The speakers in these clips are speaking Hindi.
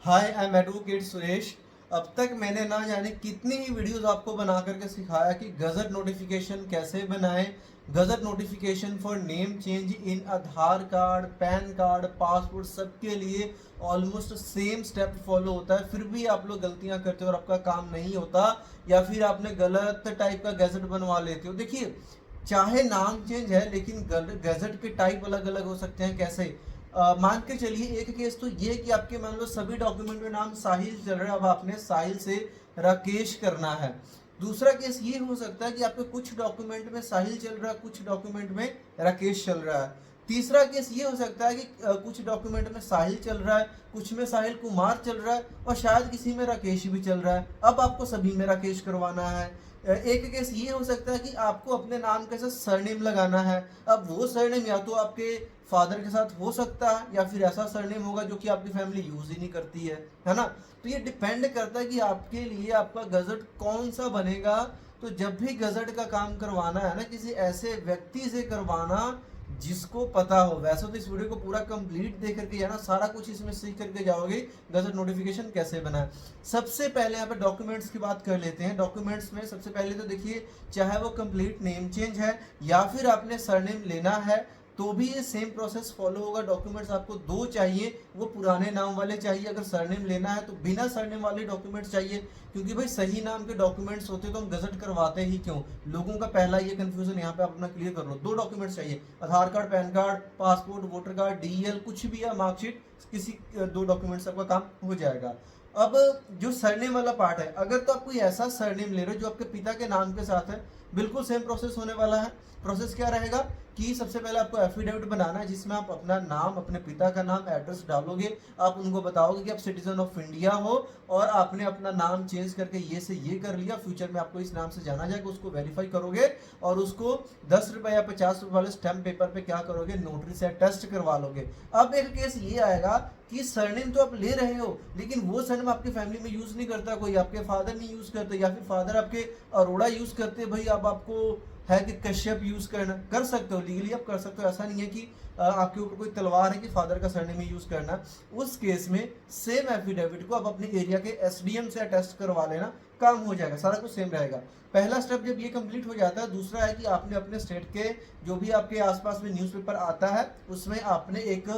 Hi I am advocate Suresh. अब तक मैंने ना जाने कितनी ही वीडियोस आपको बना करके सिखाया कि गजट नोटिफिकेशन कैसे बनाएं। Gazette notification for name change in Aadhaar card, PAN card, passport, सबके लिए ऑलमोस्ट सेम स्टेप फॉलो होता है। फिर भी आप लोग गलतियां करते हो और आपका काम नहीं होता, या फिर आपने गलत टाइप का गजट बनवा लेते हो। देखिए, चाहे नाम चेंज है लेकिन गजट के टाइप अलग अलग हो सकते हैं। कैसे? मान के चलिए, एक केस तो ये कि आपके मान लो सभी डॉक्यूमेंट में नाम साहिल चल रहा है, अब आपने साहिल से राकेश करना है। दूसरा केस ये हो सकता है कि आपके कुछ डॉक्यूमेंट में साहिल चल रहा है, कुछ डॉक्यूमेंट में राकेश चल रहा है। तीसरा केस ये हो सकता है कि कुछ डॉक्यूमेंट में साहिल चल रहा है, कुछ में साहिल कुमार चल रहा है, और शायद किसी में राकेश भी चल रहा है। अब आपको सभी में राकेश करवाना है। एक केस ये हो सकता है कि आपको अपने नाम के साथ सरनेम लगाना है। अब वो सरनेम या तो आपके फादर के साथ हो सकता है, या फिर ऐसा सरनेम होगा जो कि आपकी फैमिली यूज ही नहीं करती है ना। तो ये डिपेंड करता है कि आपके लिए आपका गजट कौन सा बनेगा। तो जब भी गजट का काम करवाना है ना, किसी ऐसे व्यक्ति से करवाना जिसको पता हो। वैसे तो इस वीडियो को पूरा कंप्लीट देख करके जाना, सारा कुछ इसमें सीख करके जाओगे गजट नोटिफिकेशन कैसे बनाए। सबसे पहले यहाँ पे डॉक्यूमेंट्स की बात कर लेते हैं। डॉक्यूमेंट्स में सबसे पहले तो देखिए, चाहे वो कंप्लीट नेम चेंज है या फिर आपने सरनेम लेना है, तो भी ये सेम प्रोसेस फॉलो होगा। डॉक्यूमेंट्स आपको दो चाहिए, वो पुराने नाम वाले चाहिए। अगर सरनेम लेना है तो बिना सरनेम वाले डॉक्यूमेंट्स चाहिए, क्योंकि भाई सही नाम के डॉक्यूमेंट्स होते तो हम गजट करवाते ही क्यों। लोगों का पहला ये कंफ्यूजन यहाँ पे आप अपना क्लियर कर लो। दो डॉक्यूमेंट्स चाहिए, Aadhaar card, PAN card, passport, voter card, DL, कुछ भी है, मार्कशीट, किसी दो डॉक्यूमेंट्स आपका काम हो जाएगा। अब जो सरनेम वाला पार्ट है, अगर तो आप कोई ऐसा सरनेम ले रहे हो जो आपके पिता के नाम के साथ है, बिल्कुल सेम प्रोसेस होने वाला है। प्रोसेस क्या रहेगा कि सबसे पहले आपको एफिडेविट बनाना है, जिसमें आप अपना नाम, अपने पिता का नाम, एड्रेस डालोगे। आप उनको बताओगे कि आप सिटीजन ऑफ इंडिया हो और आपने अपना नाम चेंज करके ये से ये कर लिया, फ्यूचर में आपको इस नाम से जाना जाएगा। उसको वेरीफाई करोगे और उसको 10 रुपए या 50 रुपए वाले स्टैम्प पेपर पे क्या करोगे, नोटरी से टेस्ट करवा लोगे। अब एक केस ये आएगा कि सरनेम तो आप ले रहे हो, लेकिन वो सरनेम आपकी फैमिली में यूज नहीं करता कोई, आपके फादर नहीं यूज करते, या फिर फादर आपके अरोड़ा यूज करते। भाई अब आपको है कि कश्यप यूज करना, कर सकते हो, लीगली आप कर सकते हो। ऐसा नहीं है कि आपके ऊपर कोई तलवार है कि फादर का सरनेम यूज करना। उस केस में सेम एफिडेविट को आप अपने एरिया के एसडीएम से अटेस्ट करवा लेना, काम हो जाएगा, सारा कुछ सेम रहेगा। पहला स्टेप जब ये कंप्लीट हो जाता है, दूसरा है कि आपने अपने स्टेट के जो भी आपके आसपास में न्यूज़पेपर आता है, उसमें आपने एक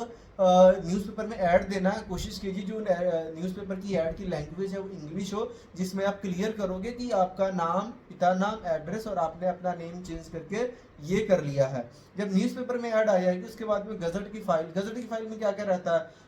न्यूज़पेपर में ऐड देना है। कोशिश कीजिए जो न्यूज़पेपर की ऐड की लैंग्वेज है वो इंग्लिश हो, जिसमें आप क्लियर करोगे कि आपका नाम, पिता नाम, एड्रेस, और आपने अपना नेम चेंज करके ये कर लिया है। जब न्यूज़पेपर में ऐड आ जाएगी, उसके बाद में गजट की फाइल में क्या क्या रहता है,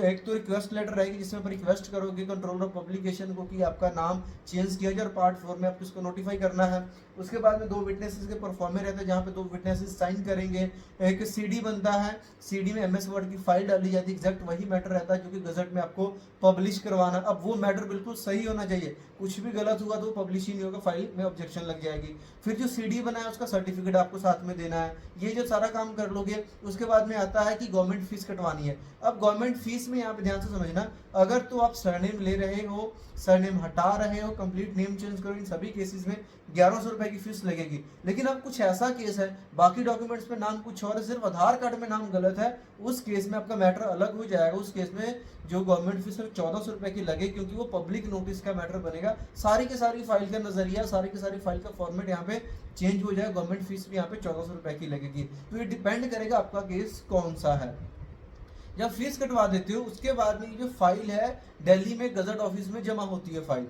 एक तो रिक्वेस्ट लेटर रहेगी जिसमें आप रिक्वेस्ट करोगे कंट्रोलर ऑफ पब्लिकेशन को कि आपका नाम चेंज किया जाए, और पार्ट 4 में आपको इसको नोटिफाई करना है। उसके बाद में दो विटनेसेस के परफॉर्मे रहते हैं, जहाँ पे दो विटनेसेस साइन करेंगे। एक सीडी बनता है, सीडी में एमएस वर्ड की फाइल डाली जाती है, एग्जैक्ट वही मैटर रहता है जो कि गजट में आपको पब्लिश करवाना। अब वो मैटर बिल्कुल सही होना चाहिए, कुछ भी गलत हुआ तो पब्लिश ही नहीं होगा, फाइल में ऑब्जेक्शन लग जाएगी। फिर जो सीडी बना है उसका सर्टिफिकेट आपको साथ में देना है। ये जो सारा काम कर लोगे, उसके बाद में आता है कि गवर्नमेंट फीस कटवानी है। अब गवर्नमेंट फीस में यहाँ पे ध्यान से समझना, अगर तो आप सरनेम ले रहे हो, सरनेम हटा रहे हो, कंप्लीट नेम चेंज करो, इन सभी केसेस में 1100 रुपए की फीस लगेगी। लेकिन अब कुछ ऐसा केस है, बाकी डॉक्यूमेंट्स में नाम कुछ और है, सिर्फ आधार कार्ड में नाम गलत है, उस केस में आपका मैटर अलग हो जाएगा। उस केस में जो गवर्नमेंट फीस है 1400 रुपए की लगे, क्योंकि वो पब्लिक नोटिस का मैटर बनेगा। सारी की सारी फाइल का नजरिया, सारी की सारी फाइल का फॉर्मेट यहाँ पे चेंज हो जाएगा। गवर्नमेंट फीस भी यहाँ पे 1400 रुपए की लगेगी। तो ये डिपेंड करेगा आपका केस कौन सा है। जब फीस कटवा देते हो, उसके बाद में ये जो फाइल है दिल्ली में गजट ऑफिस में जमा होती है फाइल।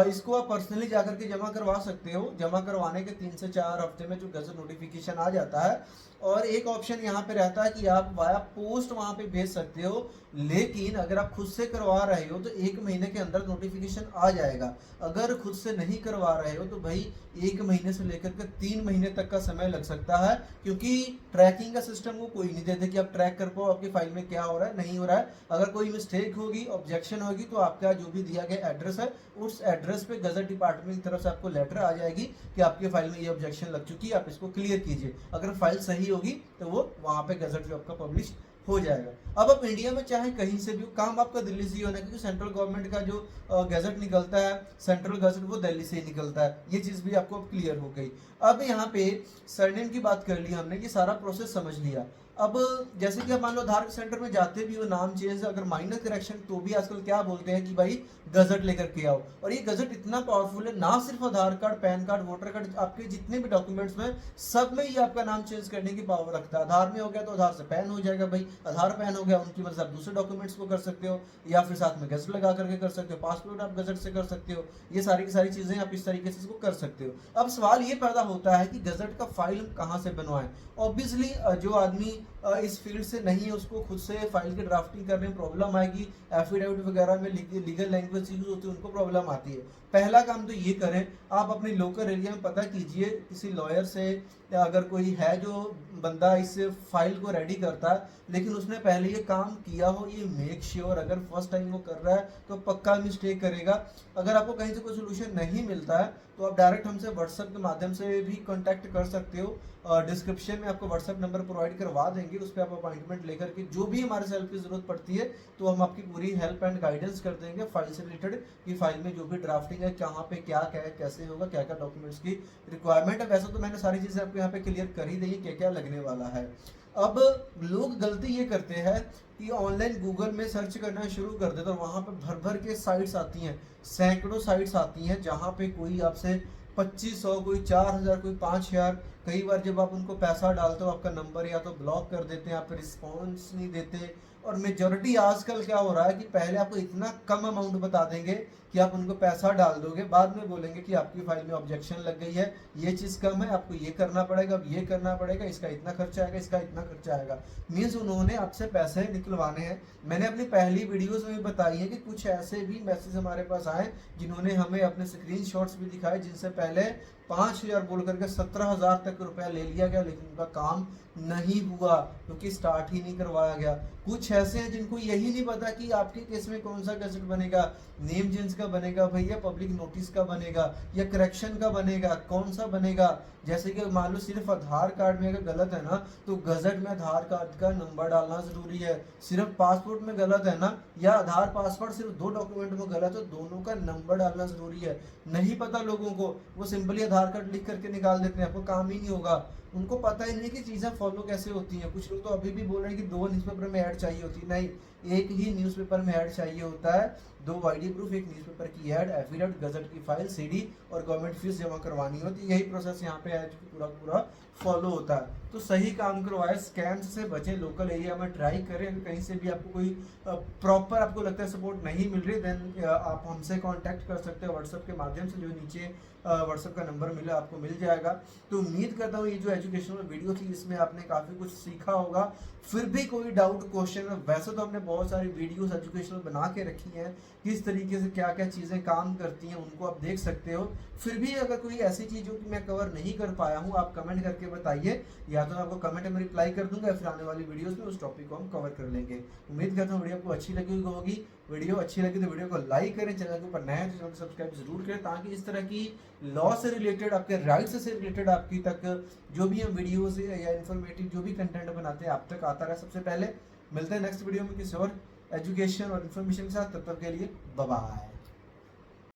इसको आप पर्सनली जाकर के जमा करवा सकते हो। जमा करवाने के 3 से 4 हफ्ते में जो गजट नोटिफिकेशन आ जाता है। और एक ऑप्शन यहाँ पे रहता है कि आप वाया पोस्ट वहाँ पे भेज सकते हो, लेकिन अगर आप खुद से करवा रहे हो तो 1 महीने के अंदर नोटिफिकेशन आ जाएगा। अगर खुद से नहीं करवा रहे हो तो भाई 1 महीने से लेकर के 3 महीने तक का समय लग सकता है, क्योंकि ट्रैकिंग का सिस्टम वो कोई नहीं देते कि आप ट्रैक कर पाओ आपकी फाइल में क्या हो रहा है, नहीं हो रहा है। अगर कोई मिस्टेक होगी, ऑब्जेक्शन होगी, तो आपका जो भी दिया गया एड्रेस है, उस एड्रेस पे गजट डिपार्टमेंट की तरफ से आपको लेटर आ जाएगी कि आपके फाइल में ये ऑब्जेक्शन लग चुकी है, आप इसको क्लियर कीजिए। अगर फाइल सही होगी तो वो वहां पे गजट जो आपका पब्लिश हो जाएगा। अब आप इंडिया में चाहे कहीं से भी, काम आपका दिल्ली से ही होना है, क्योंकि सेंट्रल गवर्नमेंट का जो गजट निकलता है, सेंट्रल गजट, वो दिल्ली से ही निकलता है। ये चीज़ भी आपको क्लियर हो गई। अब यहाँ पे सरनेम की बात कर ली हमने, कि सारा प्रोसेस समझ लिया। अब जैसे कि आप मान लो आधार सेंटर में जाते भी हो, नाम चेंज अगर माइनर करेक्शन तो भी आजकल क्या बोलते हैं कि भाई गजट लेकर के आओ। और ये गजट इतना पावरफुल है, ना सिर्फ Aadhaar card, PAN card, voter card, आपके जितने भी डॉक्यूमेंट्स में सब में ये आपका नाम चेंज करने की पावर रखता है। आधार में हो गया तो आधार से पैन हो जाएगा भाई, आधार पैन हो गया उनकी मदद से आप दूसरे डॉक्यूमेंट्स को कर सकते हो, या फिर साथ में गजट लगा करके कर सकते हो, पासपोर्ट आप गजट से कर सकते हो। ये सारी की सारी चीजें आप इस तरीके से इसको कर सकते हो। अब सवाल ये पैदा होता है कि गजट का फाइल हम कहाँ से बनवाएं। ऑब्वियसली जो आदमी इस फील्ड से नहीं है उसको खुद से फाइल की ड्राफ्टिंग करने में प्रॉब्लम आएगी, एफिडेविट वगैरह में लीगल लैंग्वेज यूज होती है, उनको प्रॉब्लम आती है। पहला काम तो ये करें, आप अपने लोकल एरिया में पता कीजिए किसी लॉयर से, या अगर कोई है जो बंदा इस फाइल को रेडी करता है लेकिन उसने पहले ये काम किया हो, ये मेक श्योर। अगर फर्स्ट टाइम वो कर रहा है तो पक्का मिस्टेक करेगा। अगर आपको कहीं से कोई सोल्यूशन नहीं मिलता है तो आप डायरेक्ट हमसे व्हाट्सएप के माध्यम से भी कांटेक्ट कर सकते हो। डिस्क्रिप्शन में आपको व्हाट्सएप नंबर प्रोवाइड करवा देंगे, उस पर आप अपॉइंटमेंट लेकर के जो भी हमारे से हेल्प की जरूरत पड़ती है तो हम आपकी पूरी हेल्प एंड गाइडेंस कर देंगे फाइल से रिलेटेड, कि फाइल में जो भी ड्राफ्टिंग है कहाँ पे क्या क्या है, कैसे होगा, क्या क्या डॉक्यूमेंट्स की रिक्वायरमेंट है। वैसे तो मैंने सारी चीज़ें आपको यहाँ पे क्लियर कर ही दी है, क्या क्या लगने वाला है। अब लोग गलती ये करते हैं कि ऑनलाइन गूगल में सर्च करना शुरू कर देते हैं, वहाँ पे भर भर के साइट्स आती हैं, सैकड़ों साइट्स आती हैं जहाँ पे कोई आपसे 2500, कोई 4000, कोई 5000। कई बार जब आप उनको पैसा डालते हो आपका नंबर या तो ब्लॉक कर देते हैं, आप रिस्पॉन्स नहीं देते। और मेजोरिटी आजकल क्या हो रहा है कि पहले आपको इतना कम अमाउंट बता देंगे कि आप उनको पैसा डाल दोगे, बाद में बोलेंगे कि आपकी फाइल में ऑब्जेक्शन लग गई है, ये चीज़ कम है, आपको ये करना पड़ेगा, अब ये करना पड़ेगा, इसका इतना खर्चा आएगा, इसका इतना खर्चा आएगा। मीन्स उन्होंने आपसे पैसे निकलवाने हैं। मैंने अपनी पहली वीडियोस में भी बताई है कि कुछ ऐसे भी मैसेज हमारे पास आए जिन्होंने हमें अपने स्क्रीनशॉट्स भी दिखाए, जिनसे पहले 5000 बोल करके 17000 तक रुपया ले लिया गया, लेकिन उनका काम नहीं हुआ क्योंकि स्टार्ट ही नहीं करवाया गया। कुछ ऐसे हैं जिनको यही नहीं पता कि आपके केस में कौन सा गजट बनेगा, नेम चेंज का बनेगा भैया, पब्लिक नोटिस का बनेगा, या करेक्शन का बनेगा, कौन सा बनेगा। जैसे कि मान लो सिर्फ आधार कार्ड में अगर गलत है ना तो गजट में आधार कार्ड का नंबर डालना जरूरी है। सिर्फ पासपोर्ट में गलत है ना, या आधार पासपोर्ट सिर्फ 2 डॉक्यूमेंट में गलत है, दोनों का नंबर डालना जरूरी है। नहीं पता लोगों को, वो सिंपली आधार कार्ड लिख करके निकाल देते हैं, आपको काम ही नहीं होगा। उनको पता ही नहीं कि चीज़ें फॉलो कैसे होती हैं। कुछ लोग तो अभी भी बोल रहे हैं कि 2 न्यूज़पेपर में ऐड चाहिए होती है, नहीं, एक ही न्यूज़पेपर में ऐड चाहिए होता है। 2 आईडी प्रूफ, एक न्यूज़पेपर की ऐड, एफिडेविट, गजट की फाइल, सीडी और गवर्नमेंट फीस जमा करवानी होती है। यही प्रोसेस यहाँ पे है जो पूरा पूरा फॉलो होता है। तो सही काम करवाए, स्कैम्स से बचें, लोकल एरिया में ट्राई करें। अगर कहीं से भी आपको कोई प्रॉपर आपको लगता है सपोर्ट नहीं मिल रही, देन आप हमसे कांटेक्ट कर सकते हैं व्हाट्सएप के माध्यम से, जो नीचे व्हाट्सएप का नंबर मिला आपको मिल जाएगा। तो उम्मीद करता हूँ ये जो एजुकेशनल वीडियो थी इसमें आपने काफ़ी कुछ सीखा होगा। फिर भी कोई डाउट, क्वेश्चन, वैसे तो हमने बहुत सारी वीडियोस एजुकेशनल बना के रखी हैं, किस तरीके से क्या क्या चीज़ें काम करती हैं उनको आप देख सकते हो। फिर भी अगर कोई ऐसी चीज़ हो कि मैं कवर नहीं कर पाया हूँ, आप कमेंट करके बताइए, या तो मैं आपको कमेंट में रिप्लाई कर दूंगा, या फिर आने वाली वीडियोस में उस टॉपिक को हम कवर कर लेंगे। उम्मीद करता हूँ वीडियो आपको अच्छी लगी होगी। वीडियो अच्छी लगी तो वीडियो को लाइक करें, चैनल के ऊपर नए हैं तो चैनल को सब्सक्राइब जरूर करें, ताकि इस तरह की लॉ से रिलेटेड, आपके राइट्स से रिलेटेड आपकी तक जो भी हम वीडियोस या इन्फॉर्मेटिव जो भी कंटेंट बनाते हैं आप तक आता रहे सबसे पहले। मिलते हैं नेक्स्ट वीडियो में किसी और एजुकेशन और इन्फॉर्मेशन के साथ, तब तक के लिए बाय बाय।